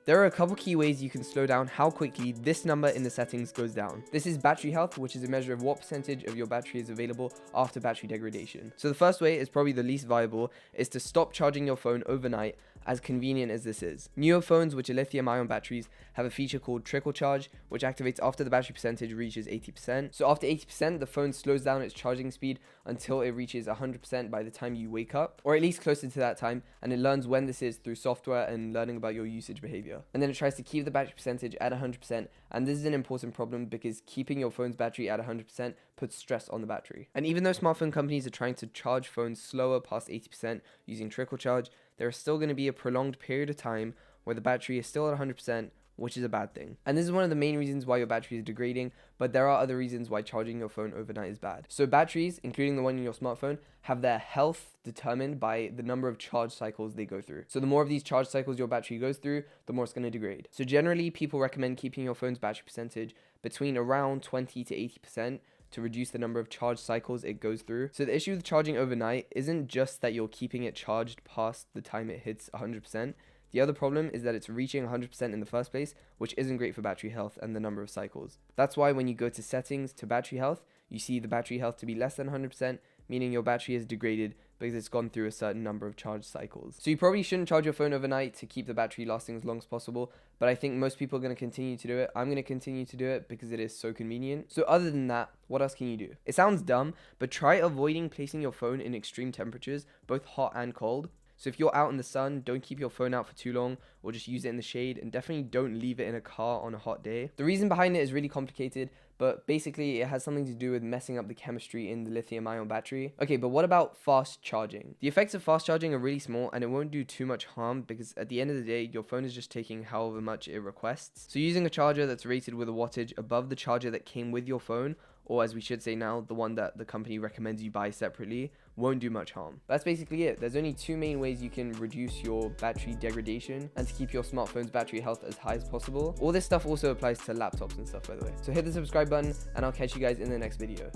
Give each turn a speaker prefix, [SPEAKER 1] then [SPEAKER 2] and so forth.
[SPEAKER 1] There are a couple key ways you can slow down how quickly this number in the settings goes down. This is battery health, which is a measure of what percentage of your battery is available after battery degradation. So the first way is probably the least viable, is to stop charging your phone overnight, as convenient as this is. Newer phones, which are lithium-ion batteries, have a feature called Trickle Charge, which activates after the battery percentage reaches 80%. So after 80%, the phone slows down its charging speed until it reaches 100% by the time you wake up, or at least closer to that time, and it learns when this is through software and learning about your usage behavior. And then it tries to keep the battery percentage at 100%, and this is an important problem because keeping your phone's battery at 100% puts stress on the battery. And even though smartphone companies are trying to charge phones slower past 80% using Trickle Charge, there is still going to be a prolonged period of time where the battery is still at 100%, which is a bad thing. And this is one of the main reasons why your battery is degrading, but there are other reasons why charging your phone overnight is bad. So batteries, including the one in your smartphone, have their health determined by the number of charge cycles they go through. So the more of these charge cycles your battery goes through, the more it's going to degrade. So generally, people recommend keeping your phone's battery percentage between around 20 to 80% to reduce the number of charge cycles it goes through. So the issue with charging overnight isn't just that you're keeping it charged past the time it hits 100%. The other problem is that it's reaching 100% in the first place, which isn't great for battery health and the number of cycles. That's why when you go to settings to battery health, you see the battery health to be less than 100%, meaning your battery is degraded because it's gone through a certain number of charge cycles. So you probably shouldn't charge your phone overnight to keep the battery lasting as long as possible, but I think most people are going to continue to do it. I'm going to continue to do it because it is so convenient. So other than that, what else can you do? It sounds dumb, but try avoiding placing your phone in extreme temperatures, both hot and cold. So if you're out in the sun, don't keep your phone out for too long, or just use it in the shade, and definitely don't leave it in a car on a hot day. The reason behind it is really complicated, but basically it has something to do with messing up the chemistry in the lithium-ion battery. Okay, but what about fast charging? The effects of fast charging are really small, and it won't do too much harm because at the end of the day, your phone is just taking however much it requests. So using a charger that's rated with a wattage above the charger that came with your phone, or as we should say now, the one that the company recommends you buy separately, won't do much harm. That's basically it. There's only two main ways you can reduce your battery degradation and to keep your smartphone's battery health as high as possible. All this stuff also applies to laptops and stuff, by the way. So hit the subscribe button, and I'll catch you guys in the next video.